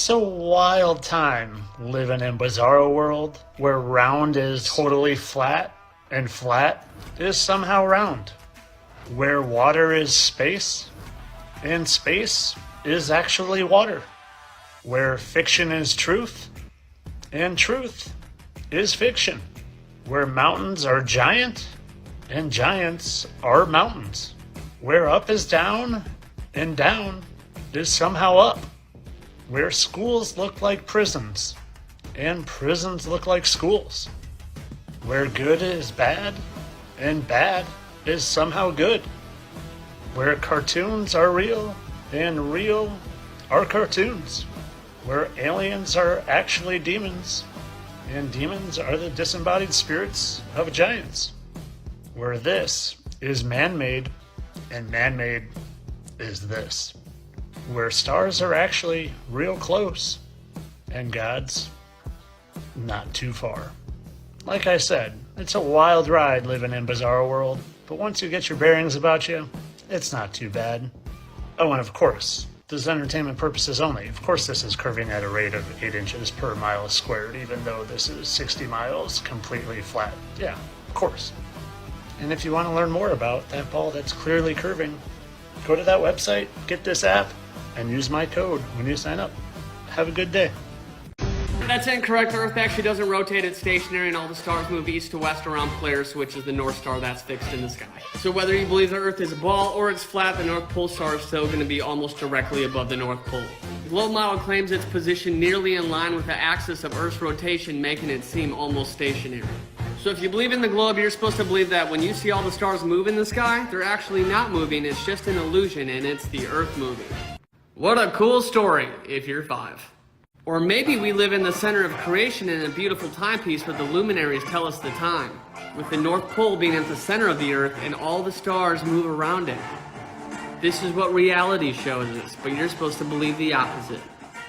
It's a wild time living in Bizarro World, where round is totally flat and flat is somehow round, where water is space and space is actually water, where fiction is truth and truth is fiction, where mountains are giant and giants are mountains, where up is down and down is somehow up, where schools look like prisons and prisons look like schools, where good is bad and bad is somehow good, where cartoons are real and real are cartoons, where aliens are actually demons and demons are the disembodied spirits of giants, where this is man-made and man-made is this, where stars are actually real close and God's not too far. Like I said, it's a wild ride living in Bizarro World, but once you get your bearings about you, it's not too bad. Oh, and of course, this is entertainment purposes only. Of course this is curving at a rate of 8 inches per mile squared, even though this is 60 miles completely flat. Yeah, of course. And if you want to learn more about that ball that's clearly curving, go to that website, get this app, and use my code when you sign up. Have a good day. That's incorrect. The Earth actually doesn't rotate, it's stationary, and all the stars move east to west around Polaris, which is the North Star that's fixed in the sky. So whether you believe the Earth is a ball or it's flat, the North Pole star is still going to be almost directly above the North Pole. The globe model claims its position nearly in line with the axis of Earth's rotation, making it seem almost stationary. So if you believe in the globe, you're supposed to believe that when you see all the stars move in the sky, they're actually not moving, it's just an illusion, and it's the Earth moving. What a cool story, if you're 5. Or maybe we live in the center of creation in a beautiful timepiece where the luminaries tell us the time, with the North Pole being at the center of the Earth and all the stars move around it. This is what reality shows us, but you're supposed to believe the opposite.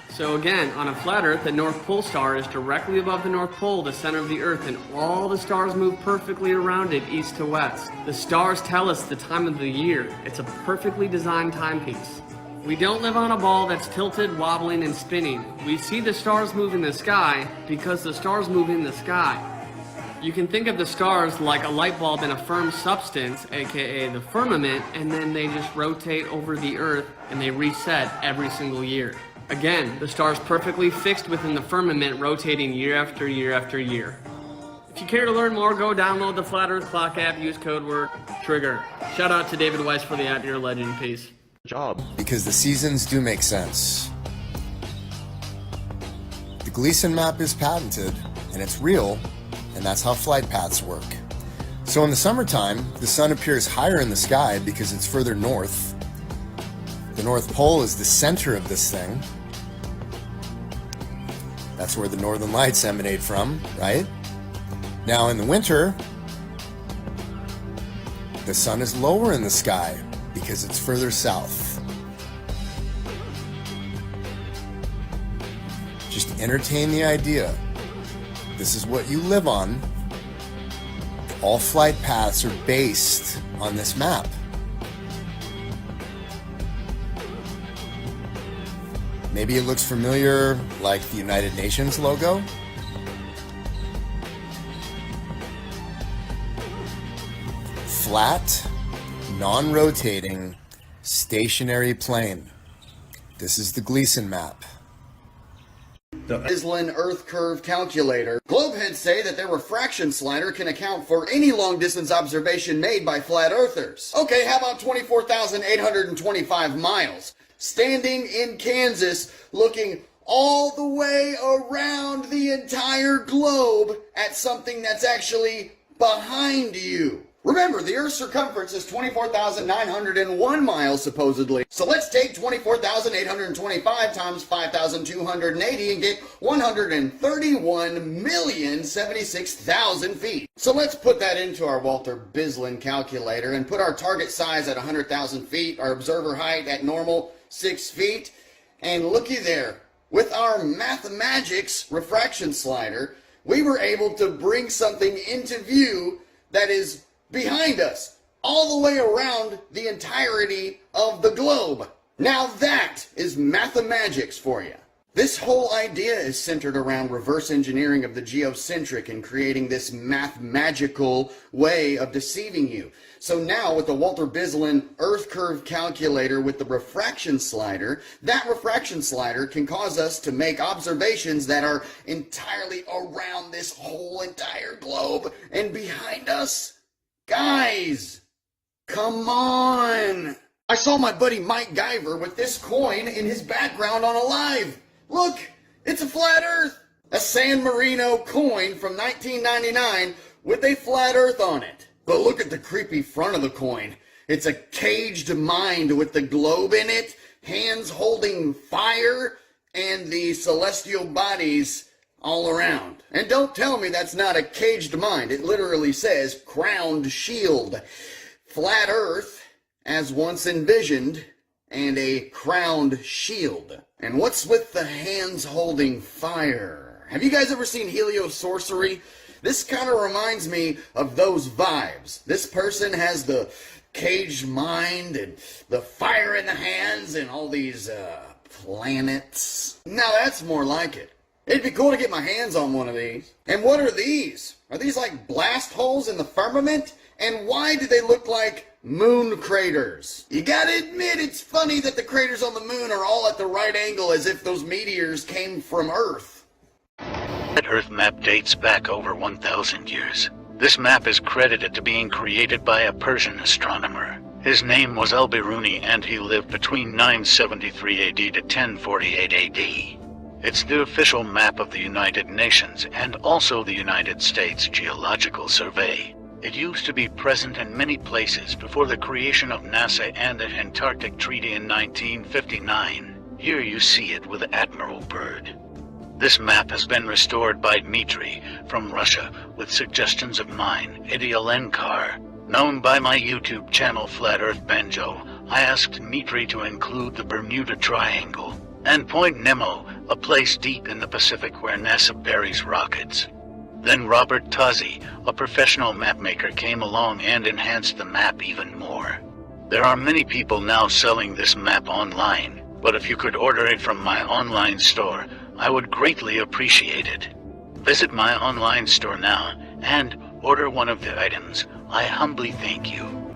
So again, on a flat Earth, the North Pole star is directly above the North Pole, the center of the Earth, and all the stars move perfectly around it, east to west. The stars tell us the time of the year. It's a perfectly designed timepiece. We don't live on a ball that's tilted, wobbling, and spinning. We see the stars move in the sky because the stars move in the sky. You can think of the stars like a light bulb in a firm substance, aka the firmament, and then they just rotate over the Earth and they reset every single year. Again, the star's perfectly fixed within the firmament, rotating year after year after year. If you care to learn more, go download the Flat Earth Clock app, use code word TRIGGER. Shout out to David Weiss for the At Your Legend piece. Job. Because the seasons do make sense. The Gleason map is patented, and it's real, and that's how flight paths work. So in the summertime, the sun appears higher in the sky because it's further north. The North Pole is the center of this thing. That's where the northern lights emanate from, right? Now in the winter, the sun is lower in the sky because it's further south. Just entertain the idea. This is what you live on. All flight paths are based on this map. Maybe it looks familiar, like the United Nations logo. Flat, non-rotating, stationary plane. This is the Gleason map. The Islin Earth Curve Calculator. Globeheads say that their refraction slider can account for any long-distance observation made by flat earthers. Okay, how about 24,825 miles? Standing in Kansas, looking all the way around the entire globe at something that's actually behind you. Remember, the Earth's circumference is 24,901 miles, supposedly. So let's take 24,825 times 5,280 and get 131,076,000 feet. So let's put that into our Walter Bislin calculator and put our target size at 100,000 feet, our observer height at normal 6 feet, and looky there. With our Mathemagics refraction slider, we were able to bring something into view that is behind us, all the way around the entirety of the globe. Now that is Mathemagics for you. This whole idea is centered around reverse engineering of the geocentric and creating this mathemagical way of deceiving you. So now with the Walter Bislin Earth Curve Calculator with the refraction slider, that refraction slider can cause us to make observations that are entirely around this whole entire globe and behind us. Guys, come on! I saw my buddy Mike Guyver with this coin in his background on a live. Look, it's a flat earth. A San Marino coin from 1999 with a flat earth on it. But look at the creepy front of the coin. It's a caged mind with the globe in it, hands holding fire, and the celestial bodies all around. And don't tell me that's not a caged mind. It literally says crowned shield. Flat earth as once envisioned, and a crowned shield. And what's with the hands holding fire? Have you guys ever seen heliocentricity? This kind of reminds me of those vibes. This person has the caged mind and the fire in the hands and all these planets. Now that's more like it. It'd be cool to get my hands on one of these. And what are these? Are these like blast holes in the firmament? And why do they look like moon craters? You gotta admit it's funny that the craters on the moon are all at the right angle as if those meteors came from Earth. That Earth map dates back over 1,000 years. This map is credited to being created by a Persian astronomer. His name was Al-Biruni and he lived between 973 AD to 1048 AD. It's the official map of the United Nations and also the United States Geological Survey. It used to be present in many places before the creation of NASA and the Antarctic Treaty in 1959. Here you see it with Admiral Byrd. This map has been restored by Dmitry from Russia with suggestions of mine, Idialenkar. Known by my YouTube channel Flat Earth Banjo, I asked Dmitry to include the Bermuda Triangle and Point Nemo, a place deep in the Pacific where NASA buries rockets. Then Robert Tozzi, a professional mapmaker, came along and enhanced the map even more. There are many people now selling this map online, but if you could order it from my online store, I would greatly appreciate it. Visit my online store now and order one of the items. I humbly thank you.